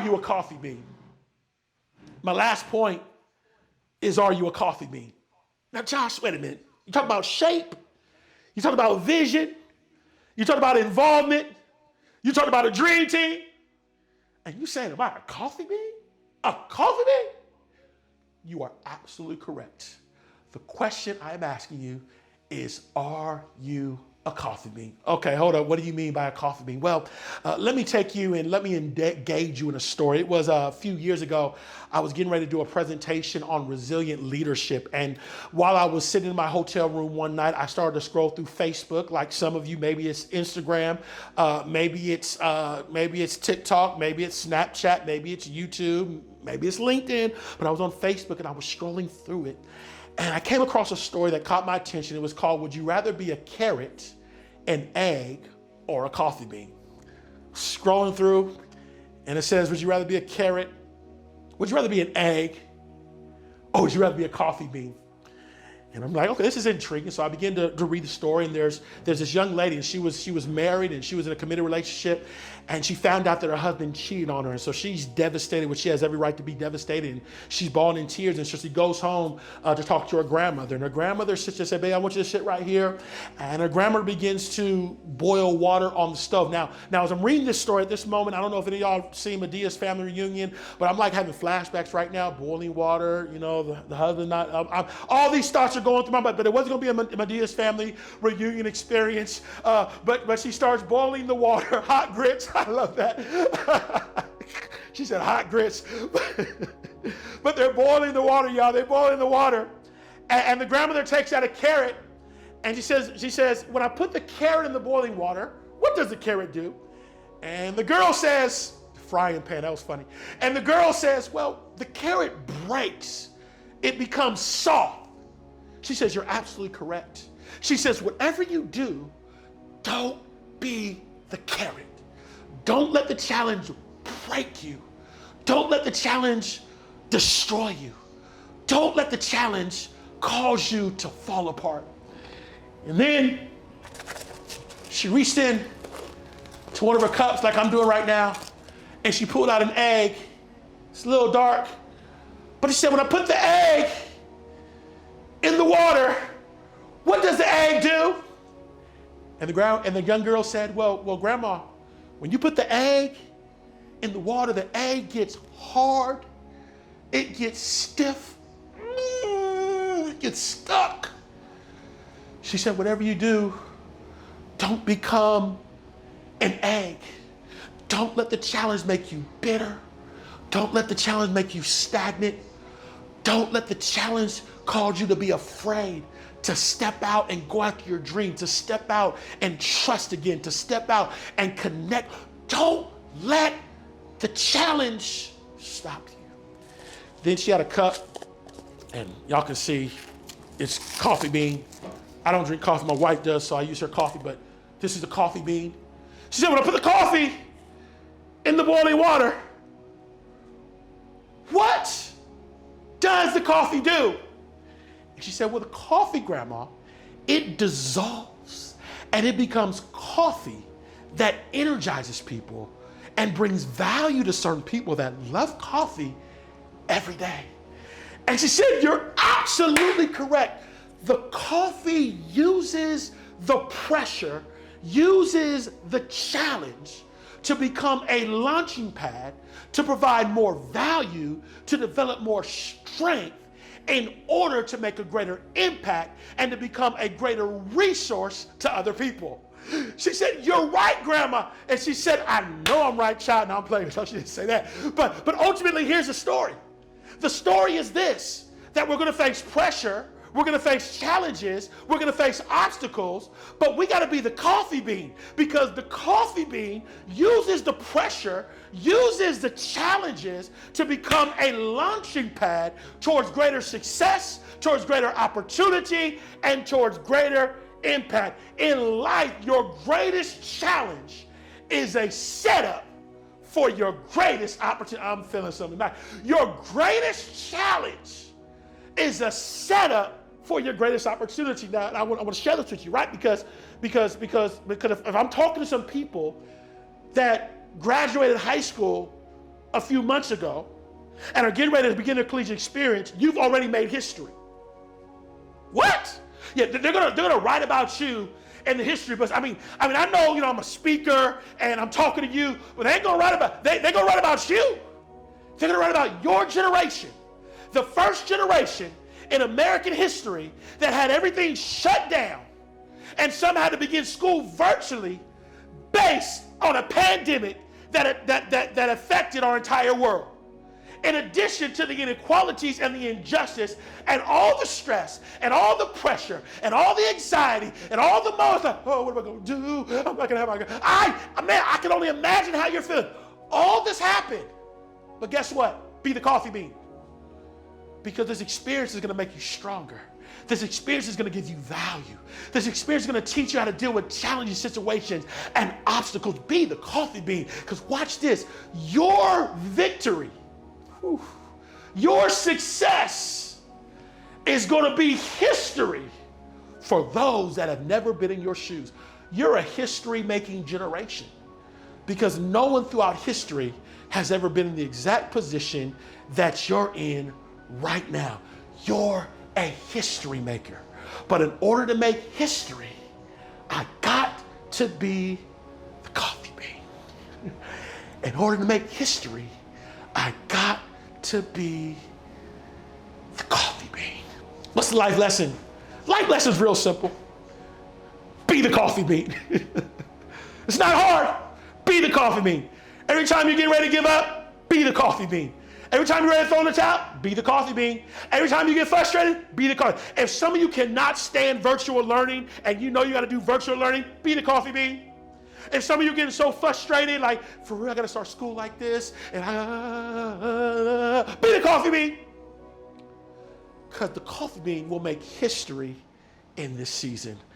you a coffee bean? My last point is, are you a coffee bean? Now, Josh, wait a minute. You talk about shape. You talk about vision. You talk about involvement. You talk about a dream team. And you saying, am I a coffee bean? A coffee bean? You are absolutely correct. The question I am asking you is, are you a coffee bean? Okay, hold up. What do you mean by a coffee bean? Well, let me take you and let me engage you in a story. It was a few years ago. I was getting ready to do a presentation on resilient leadership. And while I was sitting in my hotel room one night, I started to scroll through Facebook, like some of you. Maybe it's Instagram, maybe it's TikTok, maybe it's Snapchat, maybe it's YouTube, maybe it's LinkedIn. But I was on Facebook and I was scrolling through it. And I came across a story that caught my attention. It was called, Would You Rather Be a Carrot, an Egg, or a Coffee Bean? Scrolling through, and it says, would you rather be a carrot? Would you rather be an egg? Or would you rather be a coffee bean? And I'm like, okay, this is intriguing. So I began to read the story, and there's this young lady, and she was married, and she was in a committed relationship, and she found out that her husband cheated on her, and so she's devastated, which she has every right to be devastated, and she's bawling in tears, and so she goes home to talk to her grandmother, and her grandmother sits there and says, babe, I want you to sit right here, and her grandmother begins to boil water on the stove. Now, as I'm reading this story at this moment, I don't know if any of y'all seen Medea's family reunion, but I'm like having flashbacks right now, boiling water, you know, the husband not, all these thoughts are going through my mind, but it wasn't going to be a Medea's family reunion experience. But she starts boiling the water, hot grits. I love that. She said hot grits. But they're boiling the water, y'all. They're boiling the water. And the grandmother takes out a carrot, and she says, when I put the carrot in the boiling water, what does the carrot do? And the girl says, frying pan, that was funny. And the girl says, well, the carrot breaks. It becomes soft. She says, you're absolutely correct. She says, whatever you do, don't be the carrot. Don't let the challenge break you. Don't let the challenge destroy you. Don't let the challenge cause you to fall apart. And then she reached in to one of her cups like I'm doing right now, and she pulled out an egg. It's a little dark, but she said, when I put the egg in the water, what does the egg do? And the young girl said, well, Grandma, when you put the egg in the water, the egg gets hard, it gets stiff, it gets stuck. She said, whatever you do, don't become an egg. Don't let the challenge make you bitter. Don't let the challenge make you stagnant. Don't let the challenge cause you to be afraid to step out and go after your dream, to step out and trust again, to step out and connect. Don't let the challenge stop you. Then she had a cup, and y'all can see it's coffee bean. I don't drink coffee, my wife does, so I use her coffee, but this is a coffee bean. She said, when I put the coffee in the boiling water, what does the coffee do? And she said, well, the coffee, Grandma, it dissolves and it becomes coffee that energizes people and brings value to certain people that love coffee every day. And she said, you're absolutely correct. The coffee uses the pressure, uses the challenge to become a launching pad, to provide more value, to develop more strength in order to make a greater impact and to become a greater resource to other people. She said, you're right, Grandma. And she said, I know I'm right, child. Now I'm playing, so she didn't say that. But ultimately, here's the story. The story is this, that we're going to face pressure, we're going to face challenges, we're going to face obstacles, but we got to be the coffee bean, because the coffee bean uses the pressure, uses the challenges to become a launching pad towards greater success, towards greater opportunity, and towards greater impact. In life, your greatest challenge is a setup for your greatest opportunity. I'm feeling something back. Your greatest challenge is a setup for your greatest opportunity. Now, I want to share this with you, right? Because if I'm talking to some people that graduated high school a few months ago and are getting ready to begin their collegiate experience, you've already made history. What? Yeah, they're gonna write about you in the history books. I know, I'm a speaker and I'm talking to you, but they ain't gonna write about, they're gonna write about you. They're gonna write about your generation. The first generation in American history that had everything shut down and some had to begin school virtually based on a pandemic that affected our entire world. In addition to the inequalities and the injustice and all the stress and all the pressure and all the anxiety and all the most, oh, what am I going to do? I'm not going to have my, I can only imagine how you're feeling. All this happened. But guess what? Be the coffee bean. Because this experience is going to make you stronger. This experience is going to give you value. This experience is going to teach you how to deal with challenging situations and obstacles. Be the coffee bean. Because watch this. Your victory, your success is going to be history for those that have never been in your shoes. You're a history-making generation because no one throughout history has ever been in the exact position that you're in right now. You're a history maker. But in order to make history, I got to be the coffee bean. In order to make history, I got to be the coffee bean. What's the life lesson? Life lesson is real simple. Be the coffee bean. It's not hard. Be the coffee bean. Every time you get ready to give up, be the coffee bean. Every time you're ready to throw in the towel, be the coffee bean. Every time you get frustrated, be the coffee. If some of you cannot stand virtual learning and you know you got to do virtual learning, be the coffee bean. If some of you getting so frustrated, like, for real, I got to start school like this, and be the coffee bean. Because the coffee bean will make history in this season.